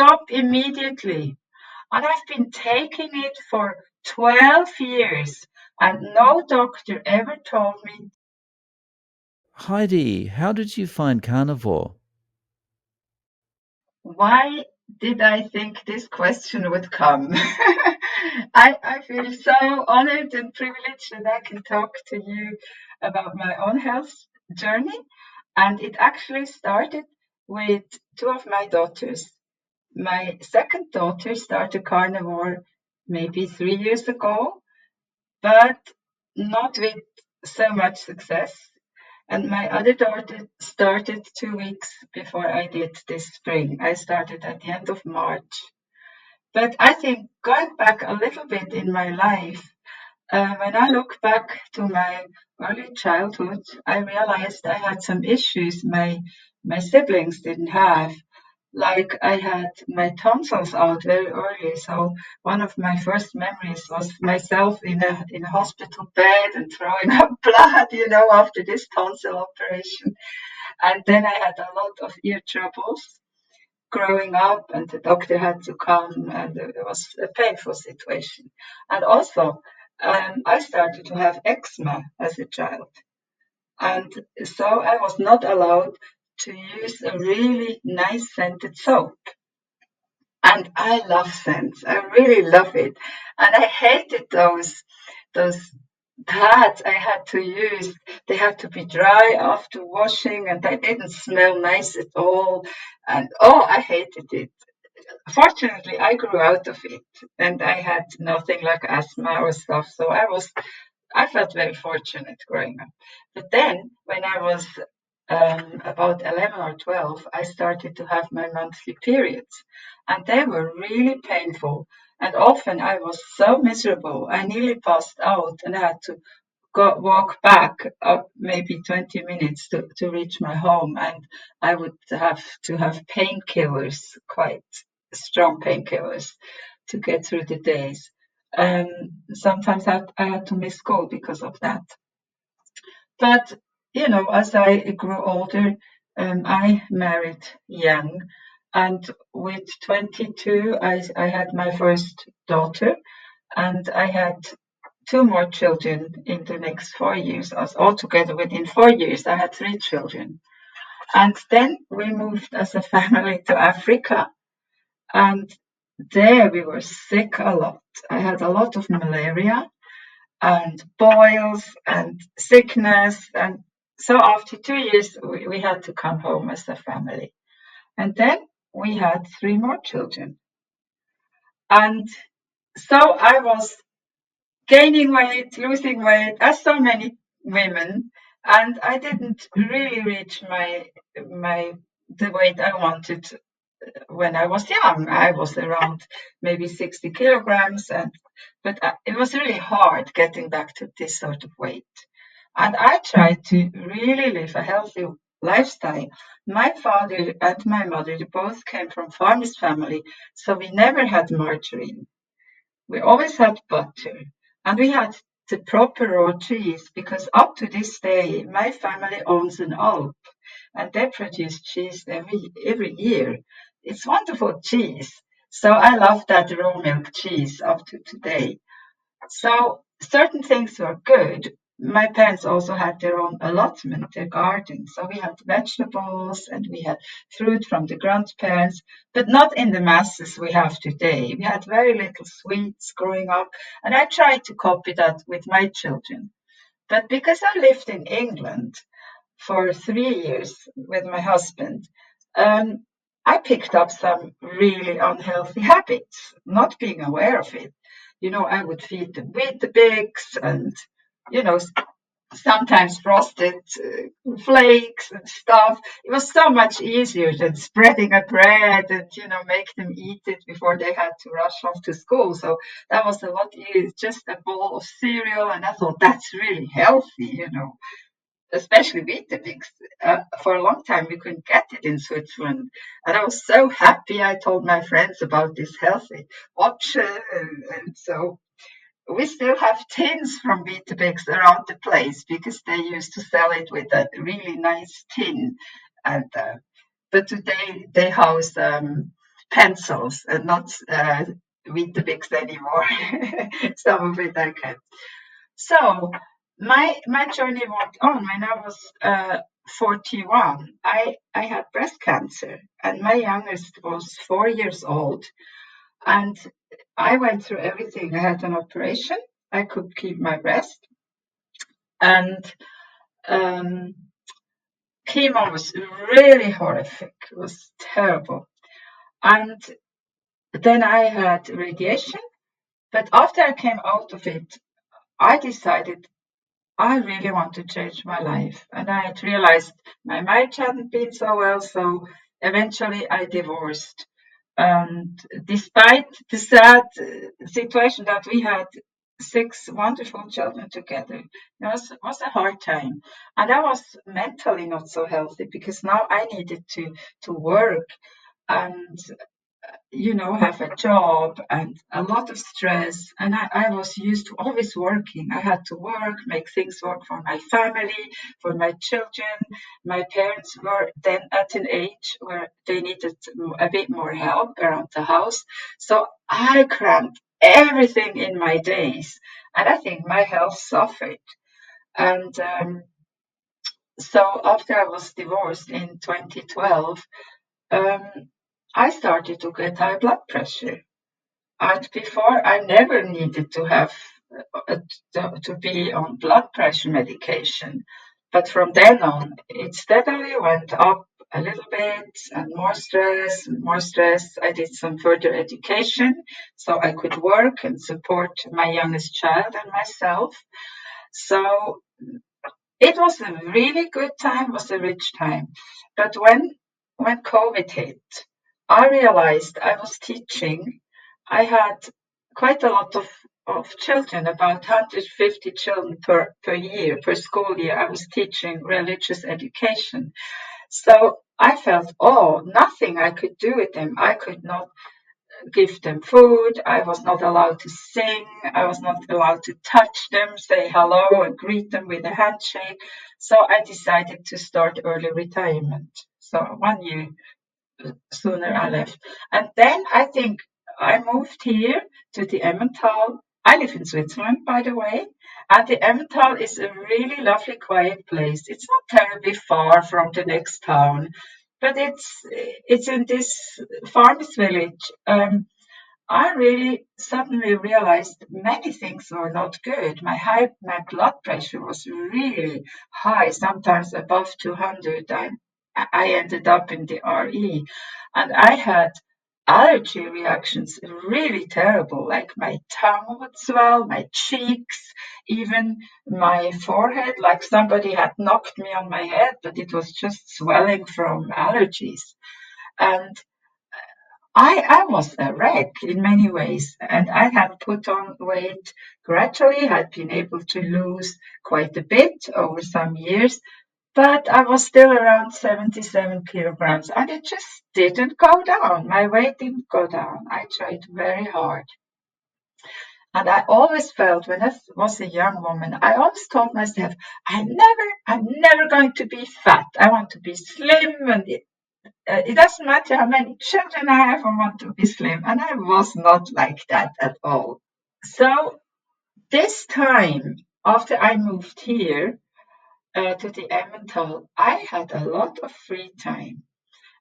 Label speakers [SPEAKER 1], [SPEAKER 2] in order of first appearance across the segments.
[SPEAKER 1] stop immediately. And I've been taking it for 12 years, and no doctor ever told me.
[SPEAKER 2] Heidi, how did you find carnivore?
[SPEAKER 1] Why did I think this question would come? I feel so honored and privileged that I can talk to you about my own health journey. And it actually started with two of my daughters. My second daughter started carnivore maybe 3 years ago, but not with so much success. And my other daughter started 2 weeks before I did this spring. I started at the end of March. But I think going back a little bit in my life, when I look back to my early childhood, I realized I had some issues my siblings didn't have. Like I had my tonsils out very early, so one of my first memories was myself in a hospital bed and throwing up blood, after this tonsil operation. And then I had a lot of ear troubles growing up, and the doctor had to come, and it was a painful situation. And also, I started to have eczema as a child. And so I was not allowed to use a really nice scented soap. And I love scents. I really love it. And I hated those pads I had to use. They had to be dry after washing and they didn't smell nice at all. And oh, I hated it. Fortunately, I grew out of it and I had nothing like asthma or stuff. So I felt very fortunate growing up. But then, when I was about 11 or 12, I started to have my monthly periods, and they were really painful. And often I was so miserable, I nearly passed out and I had to walk back up maybe 20 minutes to reach my home. And I would have to have painkillers, quite strong painkillers, to get through the days. Um, Sometimes I had to miss school because of that. But, as I grew older, I married young. And with 22, I had my first daughter, and I had two more children in the next 4 years. As altogether, within 4 years, I had three children. And then we moved as a family to Africa. And there we were sick a lot. I had a lot of malaria and boils and sickness. And so after 2 years, we had to come home as a family. And then we had three more children. And so I was gaining weight, losing weight, as so many women. And I didn't really reach the weight I wanted when I was young. I was around maybe 60 kilograms, but it was really hard getting back to this sort of weight. And I tried to really live a healthy lifestyle. My father and my mother they both came from farmers' family, so we never had margarine. We always had butter, and we had the proper raw cheese because up to this day, my family owns an Alp, and they produce cheese every year. It's wonderful cheese. So I love that raw milk cheese up to today. So certain things were good. My parents also had their own allotment, their garden. So we had vegetables and we had fruit from the grandparents, but not in the masses we have today. We had very little sweets growing up, and I tried to copy that with my children. But because I lived in England for 3 years with my husband, um, I picked up some really unhealthy habits, not being aware of it. I would feed them Weetabix and, you know, sometimes frosted flakes and stuff. It was so much easier than spreading a bread and, make them eat it before they had to rush off to school. So that was a lot easier, just a bowl of cereal. And I thought that's really healthy. Especially Weetabix. For a long time, we couldn't get it in Switzerland. And I was so happy I told my friends about this healthy option. And so we still have tins from Weetabix around the place because they used to sell it with a really nice tin. And But today they house pencils and not Weetabix anymore. Some of it I kept. So my journey went on when I was 41. I had breast cancer, and my youngest was 4 years old. And I went through everything. I had an operation. I could keep my breast, and um, chemo was really horrific. It was terrible. And then I had radiation. But after I came out of it, I decided I really want to change my life. And I had realized my marriage hadn't been so well, so eventually I divorced. And despite the sad situation that we had 6 wonderful children together, was a hard time. And I was mentally not so healthy because now I needed to work and have a job and a lot of stress. And I was used to always working. I had to work, make things work for my family, for my children. My parents were then at an age where they needed a bit more help around the house. So I crammed everything in my days. And I think my health suffered. And so after I was divorced in 2012, um, I started to get high blood pressure. And before, I never needed to have uh, to be on blood pressure medication. But from then on, it steadily went up a little bit, and more stress, and more stress. I did some further education so I could work and support my youngest child and myself. So it was a really good time, was a rich time. But when COVID hit, I realized I was teaching. I had quite a lot of children, about 150 children per year, per school year. I was teaching religious education. So I felt, oh, nothing I could do with them. I could not give them food. I was not allowed to sing. I was not allowed to touch them, say hello, and greet them with a handshake. So I decided to start early retirement. So 1 year sooner I left. And then I think I moved here to the Emmental. I live in Switzerland, by the way. And the Emmental is a really lovely, quiet place. It's not terribly far from the next town, but it's in this farmers village. I really suddenly realized many things were not good. My blood pressure was really high, sometimes above 200. I ended up in the RE, and I had allergy reactions really terrible. Like my tongue would swell, my cheeks, even my forehead, like somebody had knocked me on my head, but it was just swelling from allergies. And I was a wreck in many ways, and I had put on weight gradually, had been able to lose quite a bit over some years, but I was still around 77 kilograms, and it just didn't go down. My weight didn't go down. I tried very hard. And I always felt when I was a young woman, I always told myself, I'm never going to be fat. I want to be slim and it doesn't matter how many children I have, I want to be slim. And I was not like that at all. So this time, after I moved here to the Emmental, I had a lot of free time.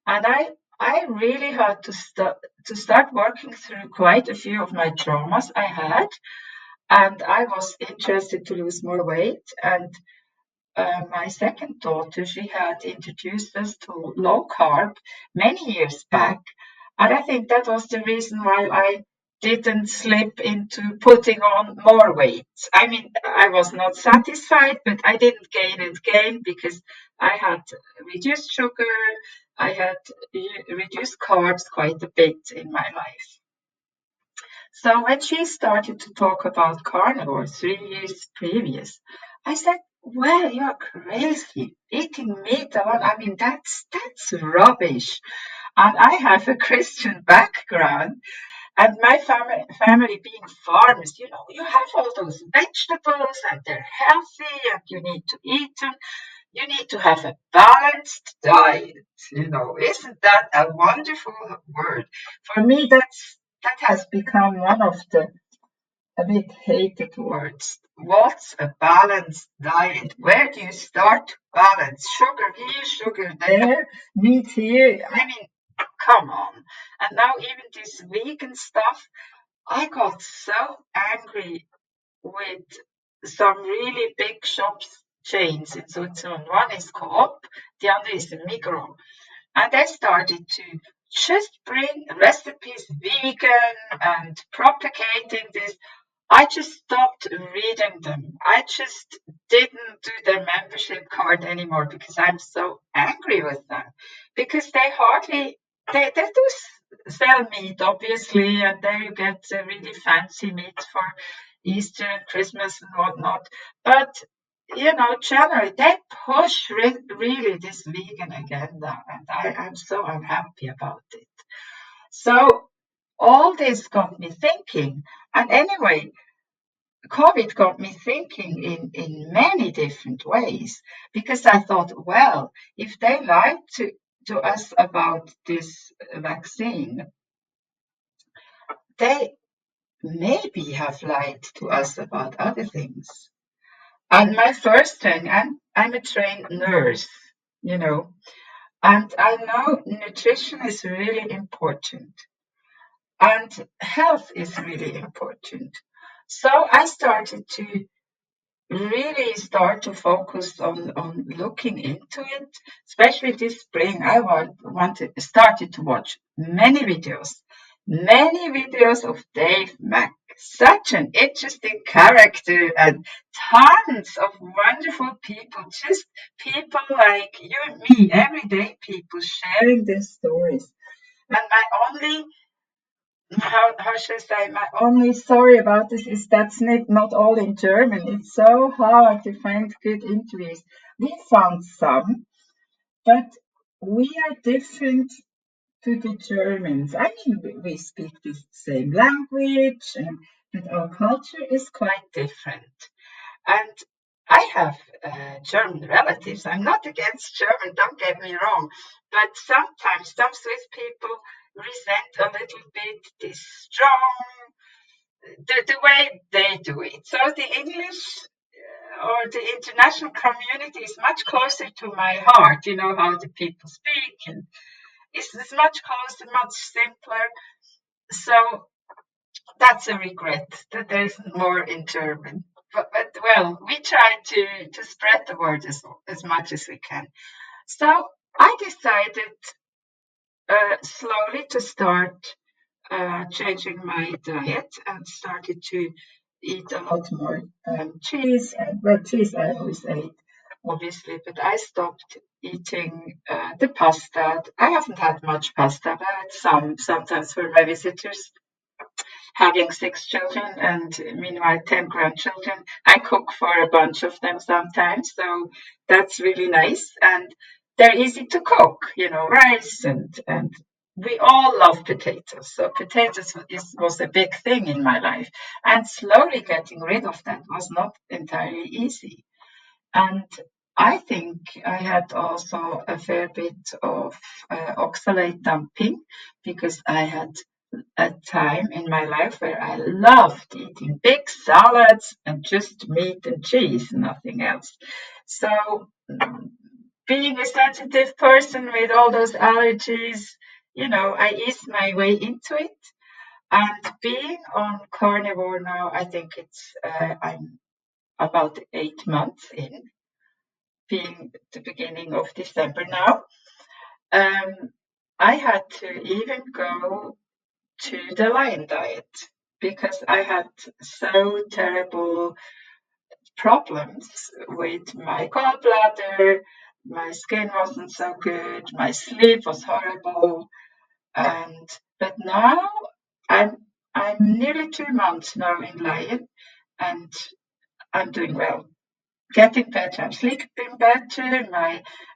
[SPEAKER 1] And I really had to start working through quite a few of my traumas I had. And I was interested to lose more weight. And my second daughter, she had introduced us to low carb many years back. And I think that was the reason why I didn't slip into putting on more weight. I mean, I was not satisfied, but I didn't gain and gain because I had reduced sugar, I had reduced carbs quite a bit in my life. So when she started to talk about carnivore 3 years previous, I said, well, you're crazy. Eating meat alone, I mean, that's rubbish. And I have a Christian background, and my family being farmers, you have all those vegetables, and they're healthy, and you need to eat them. You need to have a balanced diet. Isn't that a wonderful word? For me, that has become one of the a bit hated words. What's a balanced diet? Where do you start to balance? Sugar here, sugar there, meat here. I mean, come on. And now even this vegan stuff, I got so angry with some really big shops chains in Switzerland. One is Coop, the other is Migros. And I started to just bring recipes vegan and propagating this. I just stopped reading them. I just didn't do their membership card anymore because I'm so angry with them. Because they do sell meat, obviously, and there you get really fancy meat for Easter and Christmas and whatnot. But generally, they push really this vegan agenda, and I'm so unhappy about it. So all this got me thinking. And anyway, COVID got me thinking in many different ways because I thought, well, if they lied to us about this vaccine, they maybe have lied to us about other things. And my first thing, I'm a trained nurse, you know, and I know nutrition is really important and health is really important. So I started to really start to focus on looking into it, especially this spring. I started to watch many videos of Dave Mack. Such an interesting character and tons of wonderful people, just people like you and me, everyday people sharing their stories. And my only how should I say, my only sorry about this is that's not all in German. It's so hard to find good interviews. We found some, but we are different to the Germans. I mean, we speak the same language, but our culture is quite different. And I have German relatives. I'm not against German, don't get me wrong. But sometimes some Swiss people resent a little bit this strong, the way they do it. So the English or the international community is much closer to my heart. You know how the people speak, and it's much closer, much simpler. So that's a regret that there isn't more in German. But well, we try to spread the word as much as we can. So I decided slowly to start changing my diet and started to eat a lot more cheese. Well, cheese I always ate, obviously, but I stopped eating the pasta. I haven't had much pasta, but I had some sometimes for my visitors. Having 6 children and meanwhile 10 grandchildren, I cook for a bunch of them sometimes. So that's really nice. And they're easy to cook, rice and we all love potatoes. So potatoes was a big thing in my life. And slowly getting rid of that was not entirely easy. And I think I had also a fair bit of oxalate dumping because I had a time in my life where I loved eating big salads and just meat and cheese, nothing else. So, being a sensitive person with all those allergies, I eased my way into it. And being on carnivore now, I think I'm about 8 months in, being the beginning of December now. Um, I had to even go to the lion diet because I had so terrible problems with my gallbladder. My skin wasn't so good. My sleep was horrible. And but now I'm I'm nearly 2 months now in lion, and I'm doing well. Getting better. I'm sleeping better.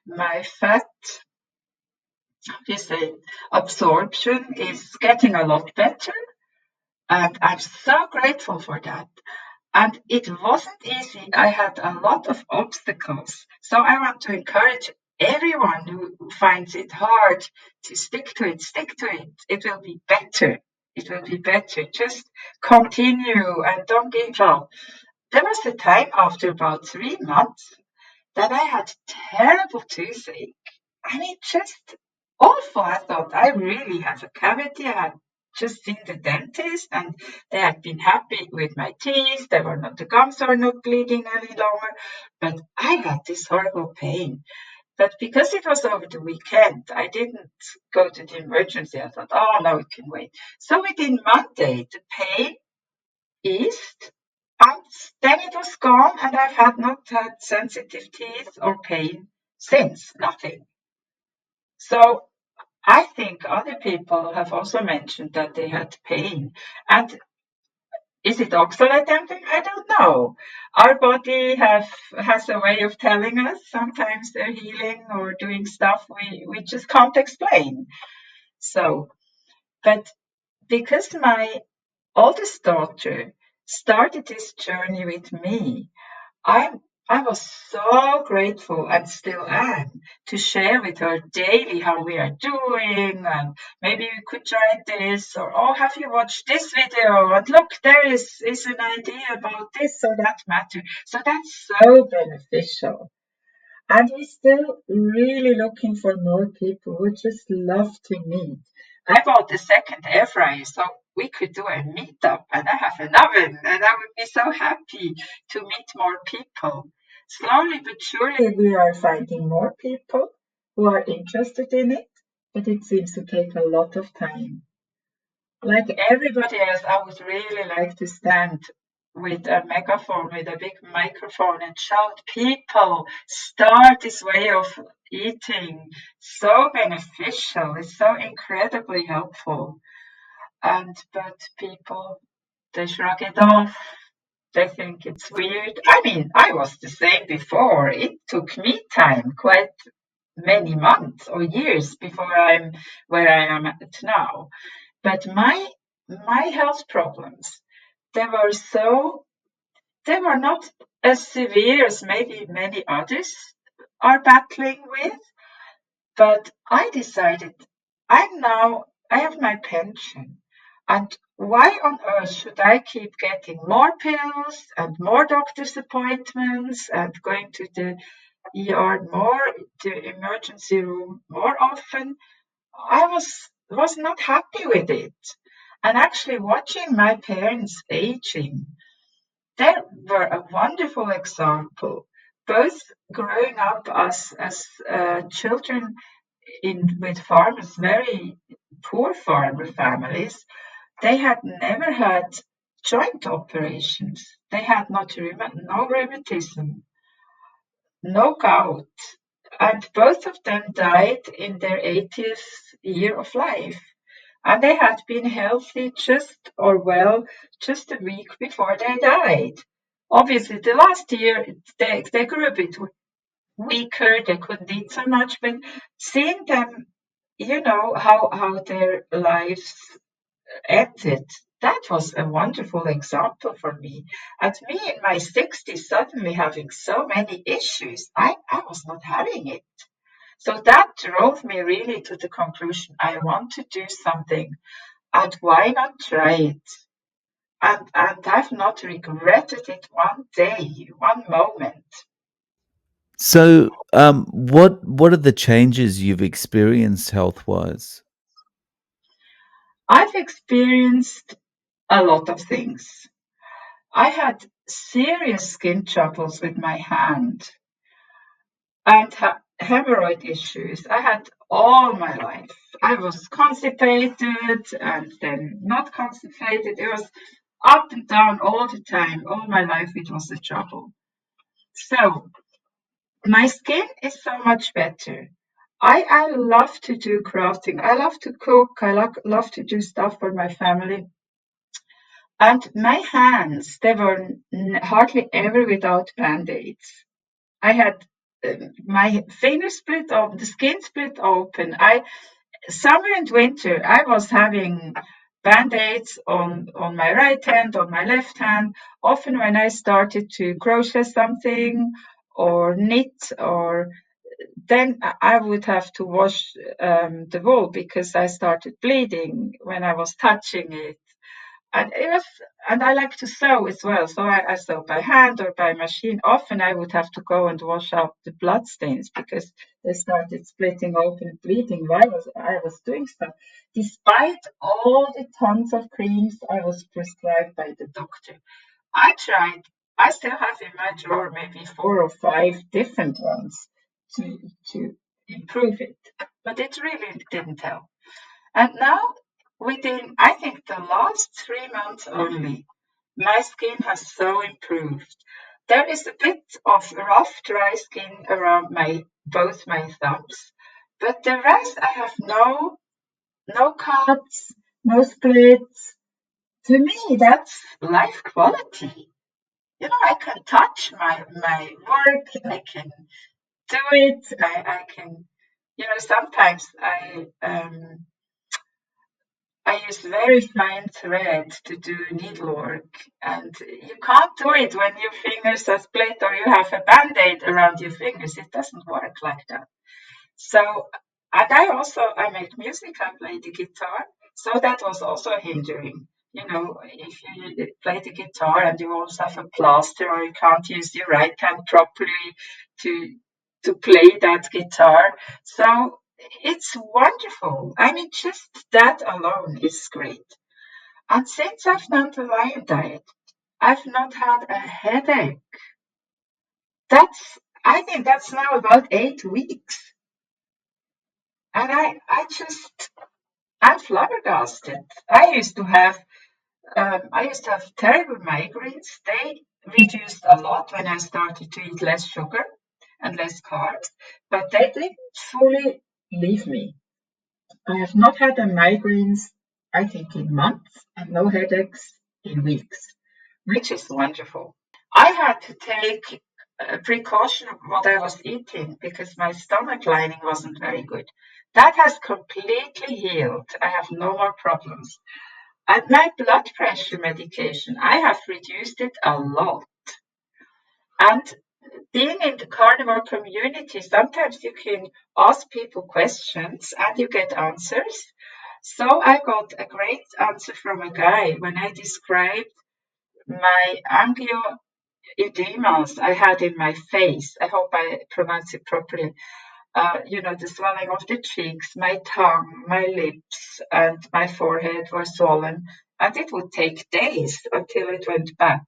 [SPEAKER 1] My fat, how do you say, absorption is getting a lot better. And I'm so grateful for that. And it wasn't easy. I had a lot of obstacles. So I want to encourage everyone who finds it hard to stick to it, stick to it. It will be better. It will be better. Just continue and don't give up. There was a time after about 3 months that I had terrible toothache. I mean, just awful. I thought I really have a cavity. I had just seen the dentist and they had been happy with my teeth. They were not, the gums were not bleeding any longer. But I had this horrible pain. But because it was over the weekend, I didn't go to the emergency. I thought, oh no, it can wait. So within Monday, the pain east, and then it was gone, and I've had not had sensitive teeth or pain since, nothing. So I think other people have also mentioned that they had pain. And is it oxalate damping? I don't know. Our body has a way of telling us. Sometimes they're healing or doing stuff we just can't explain. So, but because my oldest daughter started this journey with me, I I was so grateful and still am to share with her daily how we are doing and maybe we could try this or oh have you watched this video and look there is an idea about this or that matter. So that's so beneficial. And we're still really looking for more people who just love to meet. I bought a second air fryer so we could do a meetup, and I have an oven, and I would be so happy to meet more people. Slowly but surely, we are finding more people who are interested in it, but it seems to take a lot of time. Like everybody else, I would really like to stand with a megaphone, with a big microphone, and shout, people, start this way of eating. So beneficial. It's so incredibly helpful. But people, they shrug it off. They think it's weird. I mean, I was the same before. It took me time, quite many months or years before I'm where I am at now. But my health problems, they were so they were not as severe as maybe many others are battling with. But I decided I have my pension. And why on earth should I keep getting more pills and more doctor's appointments and going to the ER more, the emergency room more often? I was not happy with it. And actually watching my parents aging, they were a wonderful example. Both growing up as children in with farmers, very poor farmer families, they had never had joint operations. They had no rheumatism, no gout, and both of them died in their 80th year of life. And they had been healthy just a week before they died. Obviously, the last year they grew a bit weaker, they couldn't eat so much, but seeing them, how their lives ended, that was a wonderful example for me. And me in my 60s suddenly having so many issues, I was not having it. So that drove me really to the conclusion I want to do something, and why not try it? And I've not regretted it one day, one moment.
[SPEAKER 2] So, what are the changes you've experienced health wise?
[SPEAKER 1] I've experienced a lot of things. I had serious skin troubles with my hand and hemorrhoid issues. I had all my life. I was constipated and then not constipated. It was up and down all the time. All my life it was a trouble. So my skin is so much better. I love to do crafting. I love to cook. Love to do stuff for my family. And my hands, they were hardly ever without band-aids. I had my finger split open, the skin split open. Summer and winter, I was having band-aids on my right hand, on my left hand. Often when I started to crochet something or knit, or then I would have to wash the wool because I started bleeding when I was touching it. And it was, and I like to sew as well. So I sew by hand or by machine. Often I would have to go and wash out the blood stains because they started splitting open and bleeding while I was doing so. Despite all the tons of creams I was prescribed by the doctor, I tried. I still have in my drawer maybe 4 or 5 different ones to to improve it, but it really didn't help. And now, within, I think, the last 3 months only, my skin has so improved. There is a bit of rough, dry skin around both my thumbs, but the rest I have no cuts, no splits. To me, that's life quality. I can touch my work. I can do it. I can. Sometimes I use very fine thread to do needlework, and you can't do it when your fingers are split or you have a band-aid around your fingers. It doesn't work like that. So, and I make music. I play the guitar, so that was also hindering. If you play the guitar and you also have a plaster, or you can't use your right hand properly to play that guitar. So it's wonderful. I mean, just that alone is great. And since I've done the lion diet, I've not had a headache. I think that's now about 8 weeks. And I'm flabbergasted. I used to have terrible migraines. They reduced a lot when I started to eat less sugar and less carbs, but they didn't fully leave me. I have not had a migraines, I think, in months, and no headaches in weeks, which is wonderful. I had to take a precaution of what I was eating because my stomach lining wasn't very good. That has completely healed. I have no more problems. And my blood pressure medication, I have reduced it a lot. And being in the carnivore community, sometimes you can ask people questions and you get answers. So I got a great answer from a guy when I described my angioedemas I had in my face. I hope I pronounce it properly. The swelling of the cheeks, my tongue, my lips, and my forehead were swollen. And it would take days until it went back.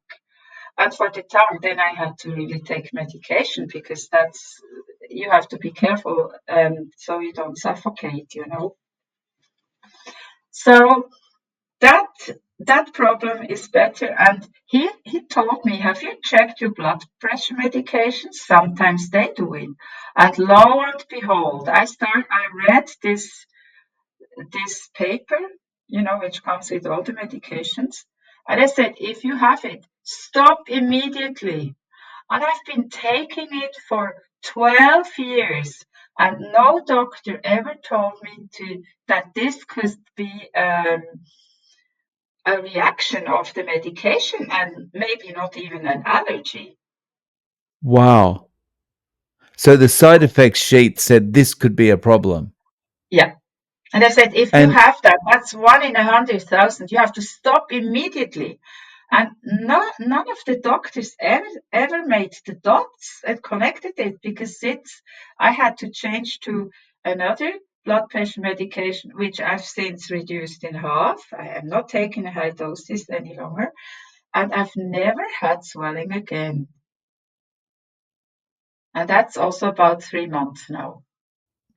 [SPEAKER 1] And for the tongue, then I had to really take medication because you have to be careful so you don't suffocate. So that that problem is better. And he told me, have you checked your blood pressure medications? Sometimes they do it. And lo and behold, I read this paper, which comes with all the medications. And I said, if you have it, stop immediately. And I've been taking it for 12 years. And no doctor ever told me that this could be a reaction of the medication and maybe not even an allergy.
[SPEAKER 2] Wow. So the side effects sheet said this could be a problem.
[SPEAKER 1] Yeah. And I said, if you
[SPEAKER 2] And
[SPEAKER 1] have that, that's 1 in 100,000. You have to stop immediately. And none of the doctors ever made the dots and connected it because I had to change to another blood pressure medication, which I've since reduced in half. I am not taking a high doses any longer. And I've never had swelling again. And that's also about 3 months now.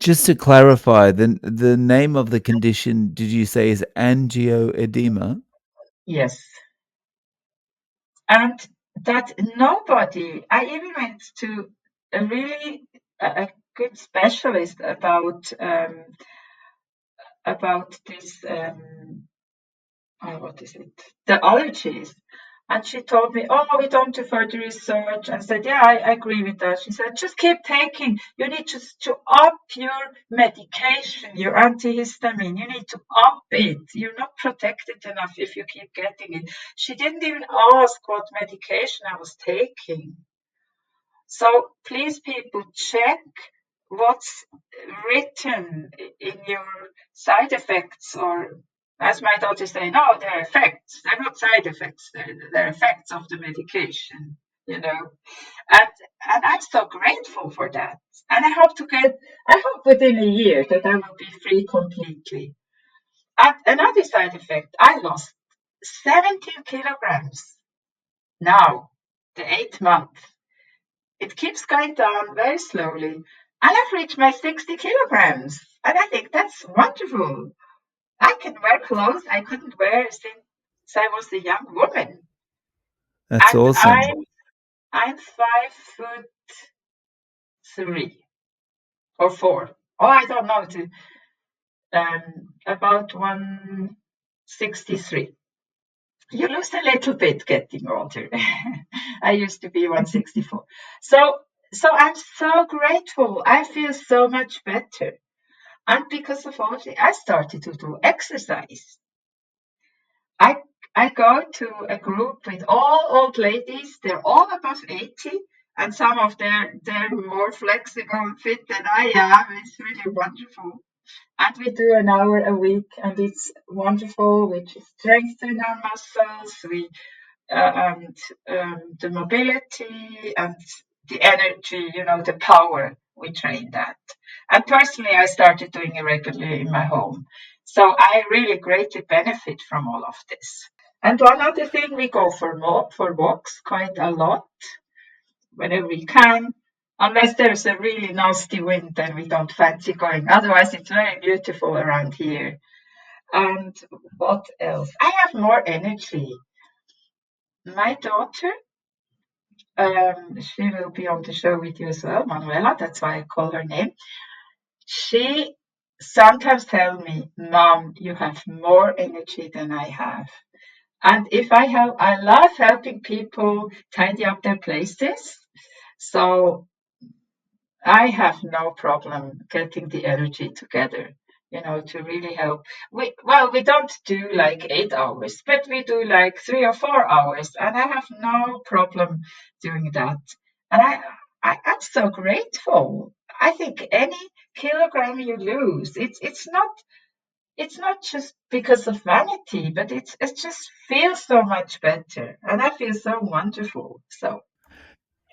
[SPEAKER 2] just to clarify, the name of the condition, did you say, is angioedema?
[SPEAKER 1] Yes. And that nobody, I even went to a really a good specialist about this what is it, the allergies, And she told me, oh, we don't do further research. And I said, yeah, I agree with that. She said, just keep taking. You need just to up your medication, your antihistamine. You need to up it. You're not protected enough if you keep getting it. She didn't even ask what medication I was taking. So please, people, check what's written in your side effects, or as my daughter say, no, they're effects. They're not side effects. They're effects of the medication, you know. And and I'm so grateful for that. And I hope within a year that I will be free completely. And another side effect, I lost 17 kilograms now, the 8 month. It keeps going down very slowly. And I've reached my 60 kilograms. And I think that's wonderful. I can wear clothes I couldn't wear since I was a young woman.
[SPEAKER 2] That's
[SPEAKER 1] And
[SPEAKER 2] awesome.
[SPEAKER 1] I'm 5'3" or 4. Oh, I don't know. About 163. You lose a little bit getting older. I used to be 164. So I'm so grateful. I feel so much better. And because of all this, I started to do exercise. I I go to a group with all old ladies. They're all above 80, and some of they're more flexible and fit than I am. It's really wonderful. And we do an hour a week, and it's wonderful. We strengthen our muscles. We and the mobility and the energy, the power, we train that. And personally, I started doing it regularly in my home. So I really greatly benefit from all of this. And one other thing, we go for walks quite a lot whenever we can. Unless there's a really nasty wind, then we don't fancy going. Otherwise, it's very beautiful around here. And what else? I have more energy. My daughter, she will be on the show with you as well, Manuela. That's why I call her name. She sometimes tells me, Mom, you have more energy than I have. And if I help, I love helping people tidy up their places. So I have no problem getting the energy together, to really help. We don't do like 8 hours, but we do like 3 or 4 hours, and I have no problem doing that. And I'm so grateful. I think any kilogram you lose, it's not just because of vanity, but it just feels so much better, and I feel so wonderful. So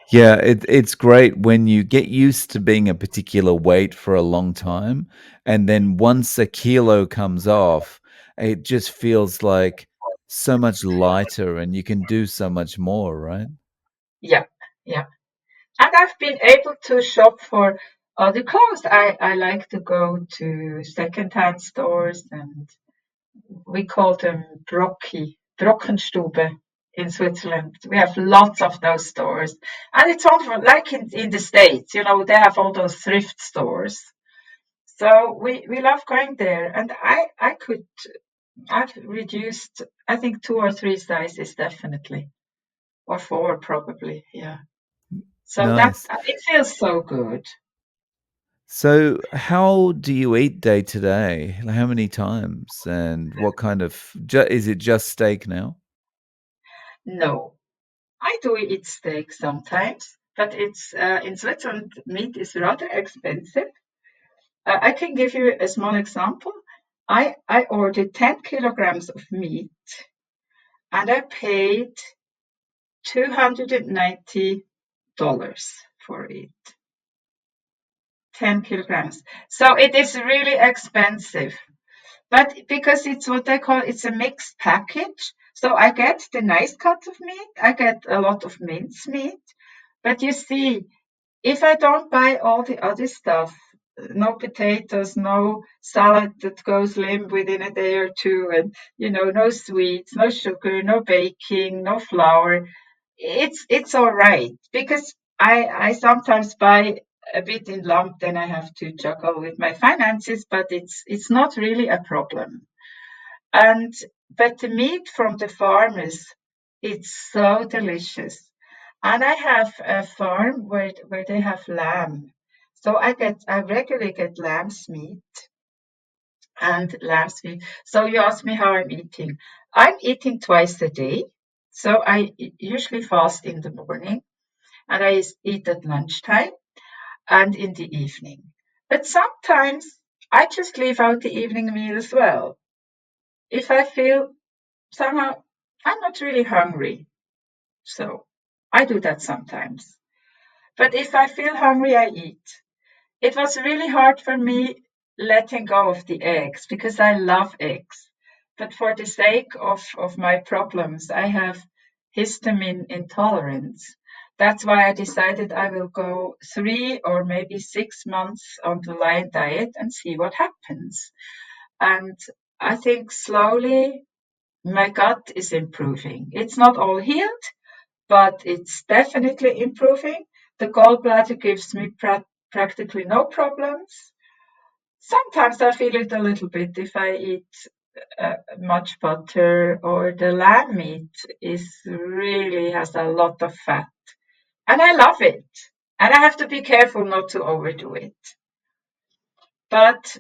[SPEAKER 2] Yeah, it's great when you get used to being a particular weight for a long time, and then once a kilo comes off, it just feels like so much lighter and you can do so much more, right?
[SPEAKER 1] yeah, yeah. And I've been able to shop for other clothes. I like to go to secondhand stores, and we call them Brockenstube in Switzerland. We have lots of those stores. And it's also like in the States, they have all those thrift stores. So we love going there. And I've reduced, I think 2 or 3 sizes definitely, or 4 probably. Yeah. So that
[SPEAKER 2] Nice.
[SPEAKER 1] it feels so good.
[SPEAKER 2] So, how do you eat day to day? Like, how many times and what kind of is it just steak now?
[SPEAKER 1] No, I do eat steak sometimes, but it's in Switzerland meat is rather expensive. I can give you a small example. I ordered 10 kilograms of meat and I paid $290 for it. 10 kilograms. So it is really expensive. But because it's what they call it's a mixed package. So I get the nice cut of meat, I get a lot of mince meat. But you see, if I don't buy all the other stuff, no potatoes, no salad that goes limp within a day or two, and no sweets, no sugar, no baking, no flour, it's all right because I sometimes buy a bit in lump, then I have to juggle with my finances, but it's not really a problem. And but the meat from the farmers It's so delicious. And I have a farm where they have lamb. So I regularly get lamb's meat and lamb's meat. So you ask me how I'm eating. I'm eating twice a day. So I usually fast in the morning and I eat at lunchtime and in the evening. But sometimes I just leave out the evening meal as well. If I feel somehow I'm not really hungry. So I do that sometimes. But if I feel hungry, I eat. It was really hard for me letting go of the eggs because I love eggs. But for the sake of my problems, I have histamine intolerance. That's why I decided I will go 3 or maybe 6 months on the Lion diet and see what happens. And I think slowly my gut is improving. It's not all healed, but it's definitely improving. The gallbladder gives me practically no problems. Sometimes I feel it a little bit if I eat much butter or the lamb meat is really has a lot of fat. And I love it. And I have to be careful not to overdo it. But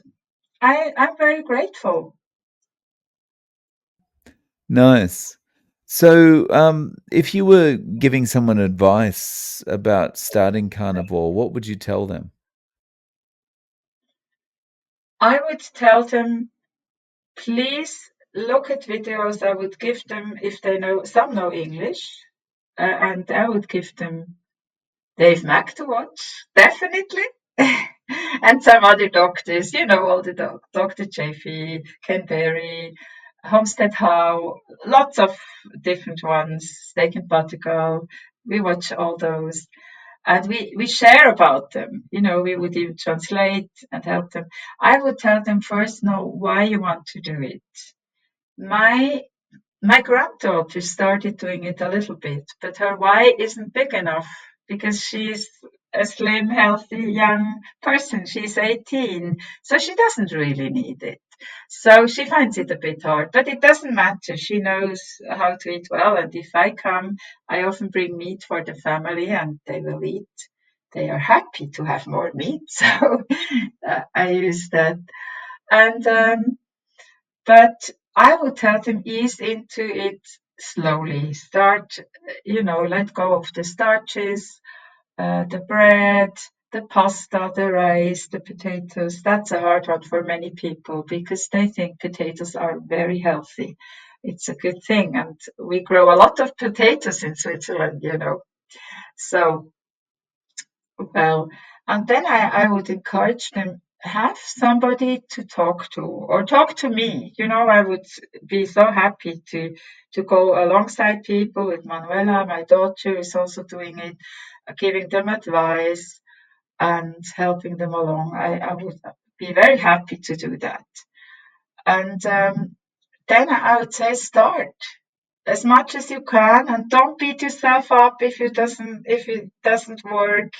[SPEAKER 1] I'm very grateful.
[SPEAKER 2] Nice. So, if you were giving someone advice about starting carnivore, what would you tell them?
[SPEAKER 1] I would tell them, please look at videos. I would give them, if they know, some know English, and I would give them Dave Mack to watch, definitely. And some other doctors, all the Dr. Chaffee, Ken Berry, Homestead Howe, lots of different ones, Steak and Butter Girl. We watch all those and we share about them. We would even translate and help them. I would tell them first, know why you want to do it. My my granddaughter started doing it a little bit, but her why isn't big enough because she's a slim, healthy young person. She's 18, so she doesn't really need it. So she finds it a bit hard, but it doesn't matter. She knows how to eat well, and if I come, I often bring meat for the family, and they will eat. They are happy to have more meat, so I use that. And but I would tell them ease into it slowly. Start, let go of the starches, the bread, the pasta, the rice, the potatoes. That's a hard one for many people because they think potatoes are very healthy. It's a good thing. And we grow a lot of potatoes in Switzerland. So well, and then I would encourage them, have somebody to talk to or talk to me. I would be so happy to go alongside people with Manuela. My daughter is also doing it, giving them advice and helping them along. I would be very happy to do that. And then I would say start as much as you can and don't beat yourself up if it doesn't work.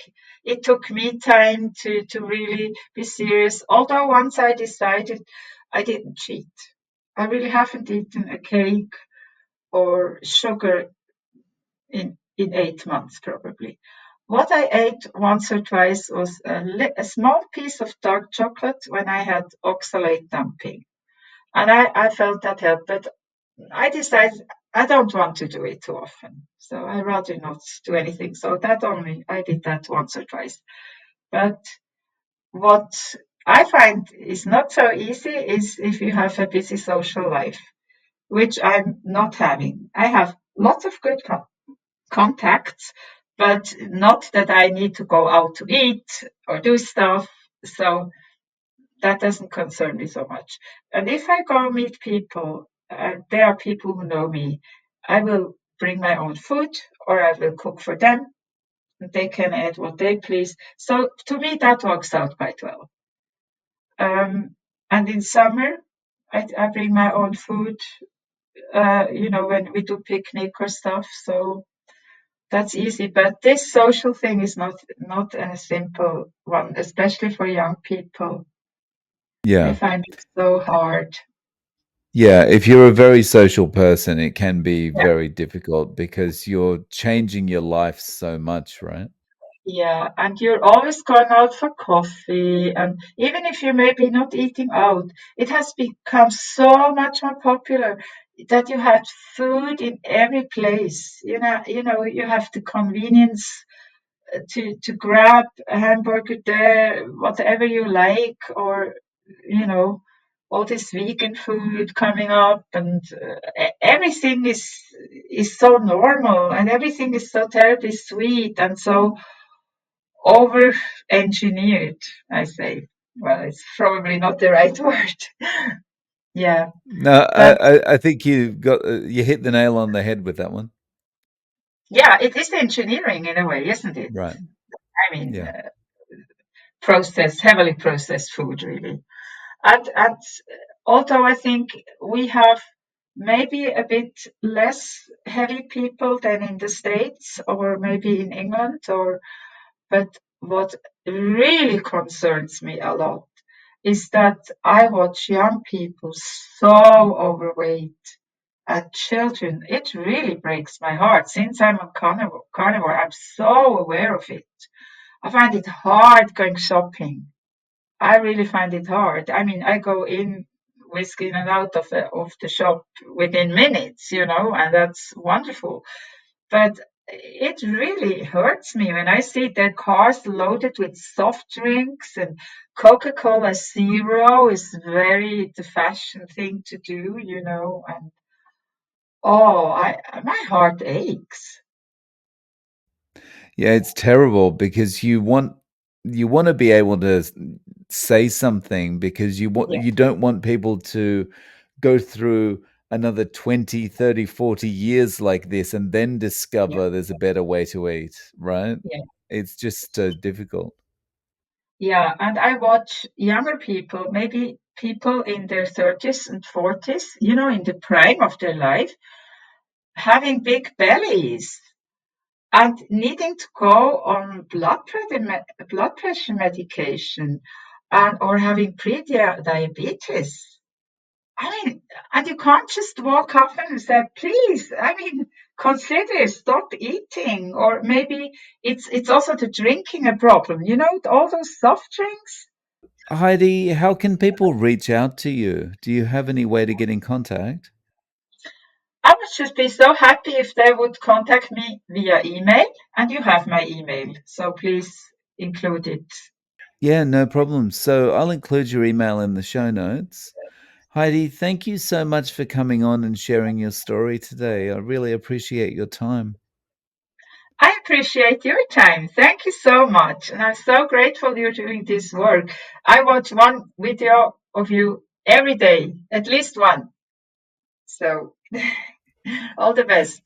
[SPEAKER 1] It took me time to really be serious, although once I decided, I didn't cheat. I really haven't eaten a cake or sugar in 8 months probably. What I ate once or twice was a small piece of dark chocolate when I had oxalate dumping, and I felt that helped, but I decided I don't want to do it too often. So I rather not do anything. So I did that once or twice. But what I find is not so easy is if you have a busy social life, which I'm not having. I have lots of good contacts, but not that I need to go out to eat or do stuff. So that doesn't concern me so much. And if I go meet people, there are people who know me. I will bring my own food or I will cook for them. They can add what they please. So to me, that works out quite well. And in summer, I bring my own food, when we do picnic or stuff. So that's easy. But this social thing is not a simple one, especially for young people. They
[SPEAKER 2] Yeah.
[SPEAKER 1] find it so hard.
[SPEAKER 2] Yeah, if you're a very social person, it can be
[SPEAKER 1] Yeah.
[SPEAKER 2] very difficult because you're changing your life so much, right?
[SPEAKER 1] Yeah, and you're always going out for coffee, and even if you're maybe not eating out, it has become so much more popular that you have food in every place. You have the convenience to grab a hamburger there, whatever you like, or you know, all this vegan food coming up, and everything is so normal, and everything is so terribly sweet, and so over engineered, I say. Well, it's probably not the right word. Yeah,
[SPEAKER 2] No,
[SPEAKER 1] but
[SPEAKER 2] I think you hit the nail on the head with that one.
[SPEAKER 1] yeah, it is engineering in a way, isn't it?
[SPEAKER 2] Right.
[SPEAKER 1] I mean,
[SPEAKER 2] Yeah.
[SPEAKER 1] heavily processed food, really. And although I think we have maybe a bit less heavy people than in the States or maybe in England, but what really concerns me a lot is that I watch young people so overweight and children. It really breaks my heart. Since I'm on carnivore, I'm so aware of it. I find it hard going shopping. I really find it hard. I mean, I go whisk in and out of the shop within minutes, and that's wonderful. But it really hurts me when I see their cars loaded with soft drinks, and Coca-Cola Zero is very the fashion thing to do, and my heart aches.
[SPEAKER 2] Yeah, it's terrible because you want to be able to say something because
[SPEAKER 1] Yeah,
[SPEAKER 2] you don't want people to go through another 20, 30, 40 years like this and then
[SPEAKER 1] yeah,
[SPEAKER 2] discover there's a better way to eat, right?
[SPEAKER 1] yeah.
[SPEAKER 2] It's just so difficult.
[SPEAKER 1] Yeah, and I watch younger people, maybe people in their 30s and 40s, in the prime of their life, having big bellies and needing to go on blood pressure medication and or having pre-diabetes. I mean, and you can't just walk up and say, please, I mean, consider stop eating, or maybe it's also the drinking a problem, all those soft drinks.
[SPEAKER 2] Heidi, how can people reach out to you? Do you have any way to get in contact?
[SPEAKER 1] I would just be so happy if they would contact me via email, and you have my email, so please include it.
[SPEAKER 2] Yeah, no problem. So I'll include your email in the show notes. Heidi, thank you so much for coming on and sharing your story today. I really appreciate your time.
[SPEAKER 1] I appreciate your time. Thank you so much. And I'm so grateful you're doing this work. I watch one video of you every day, at least one. So, all the best.